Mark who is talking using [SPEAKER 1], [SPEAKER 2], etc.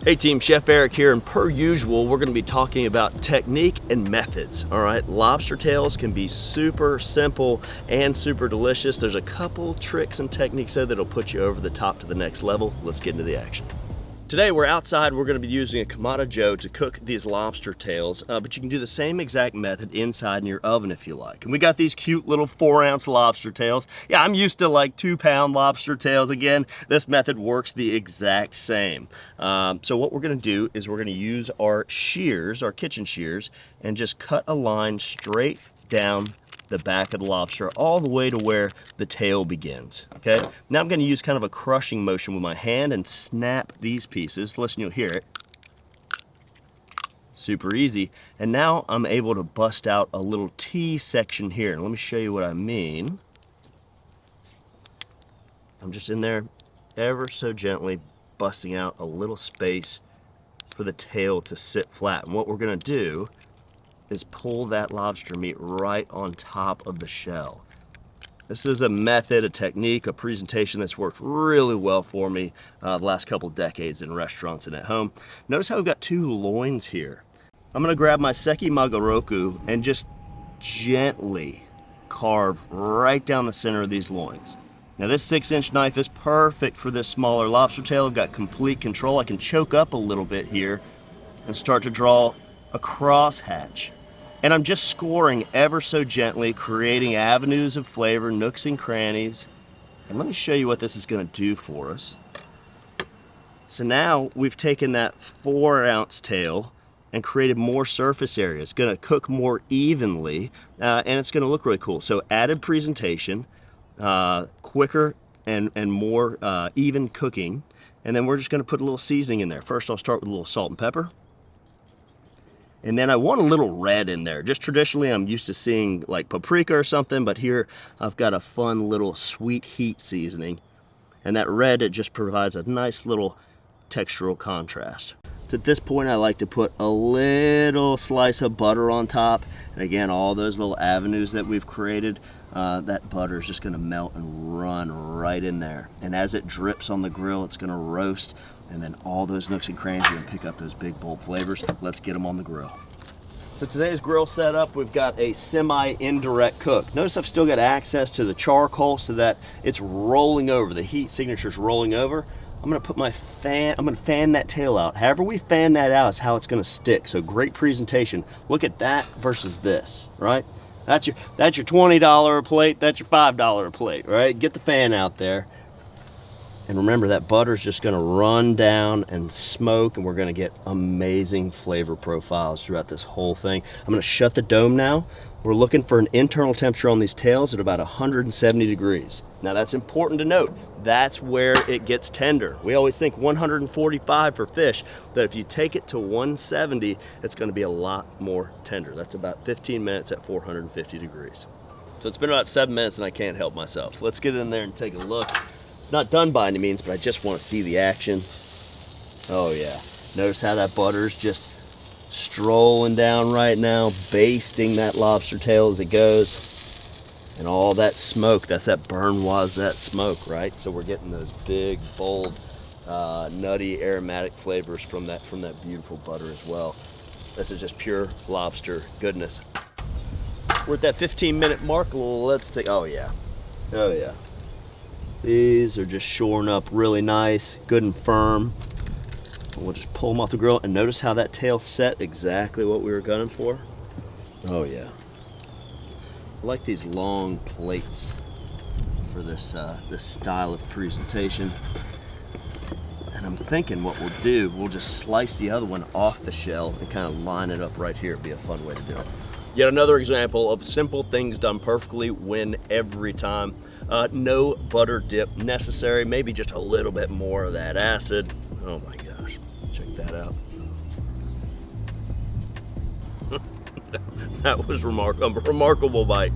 [SPEAKER 1] Hey team, Chef Eric here, and per usual, we're gonna be talking about technique and methods, all right? Lobster tails can be super simple and super delicious. There's a couple tricks and techniques though that'll put you over the top to the next level. Let's get into the action. Today we're outside. We're gonna be using a Kamado Joe to cook these lobster tails, but you can do the same exact method inside in your oven if you like. And we got these cute little 4-ounce lobster tails. Yeah, I'm used to like 2-pound lobster tails. Again, this method works the exact same. So what we're gonna do is we're gonna use our shears, our kitchen shears, and just cut a line straight down the back of the lobster all the way to where the tail begins, okay? Now I'm gonna use kind of a crushing motion with my hand and snap these pieces. Listen, you'll hear it. Super easy. And now I'm able to bust out a little T section here. And let me show you what I mean. I'm just in there ever so gently busting out a little space for the tail to sit flat. And what we're gonna do is pull that lobster meat right on top of the shell. This is a method, a technique, a presentation that's worked really well for me the last couple decades in restaurants and at home. Notice how we've got 2 loins here. I'm gonna grab my Seki Magoroku and just gently carve right down the center of these loins. Now this 6-inch knife is perfect for this smaller lobster tail. I've got complete control. I can choke up a little bit here and start to draw a crosshatch. And I'm just scoring ever so gently, creating avenues of flavor, nooks and crannies. And let me show you what this is gonna do for us. So now we've taken that 4-ounce tail and created more surface area. It's gonna cook more evenly, and it's gonna look really cool. So added presentation, quicker and more even cooking. And then we're just gonna put a little seasoning in there. First, I'll start with a little salt and pepper. And then I want a little red in there. Just traditionally, I'm used to seeing like paprika or something, but here I've got a fun little sweet heat seasoning. And that red, it just provides a nice little textural contrast. So at this point, I like to put a little slice of butter on top. And again, all those little avenues that we've created, that butter is just gonna melt and run right in there. And as it drips on the grill, it's gonna roast. And then all those nooks and crannies are gonna pick up those big, bold flavors. Let's get them on the grill. So today's grill setup, we've got a semi-indirect cook. Notice I've still got access to the charcoal so that it's rolling over. The heat signature's rolling over. I'm gonna put my fan, I'm gonna fan that tail out. However we fan that out is how it's gonna stick. So great presentation. Look at that versus this, right? That's your $20 a plate, that's your $5 a plate, right? Get the fan out there. And remember, that butter's just gonna run down and smoke, and we're gonna get amazing flavor profiles throughout this whole thing. I'm gonna shut the dome now. We're looking for an internal temperature on these tails at about 170 degrees. Now that's important to note. That's where it gets tender. We always think 145 for fish, but if you take it to 170, it's gonna be a lot more tender. That's about 15 minutes at 450 degrees. So it's been about 7 minutes and I can't help myself. Let's get in there and take a look. Not done by any means, but I just want to see the action. Oh yeah, notice how that butter's just strolling down right now, basting that lobster tail as it goes. And all that smoke, that's that burn noisette smoke, right? So we're getting those big, bold, nutty, aromatic flavors from that beautiful butter as well. This is just pure lobster goodness. We're at that 15-minute mark. Let's take, oh yeah. These are just shoring up really nice, good and firm. We'll just pull them off the grill, and notice how that tail set exactly what we were gunning for. Oh yeah. I like these long plates for this this style of presentation. And I'm thinking what we'll do, we'll just slice the other one off the shell and kind of line it up right here. It'd be a fun way to do it. Yet another example of simple things done perfectly, win every time. No butter dip necessary, maybe just a little bit more of that acid. Oh my gosh, check that out. That was a remarkable bite.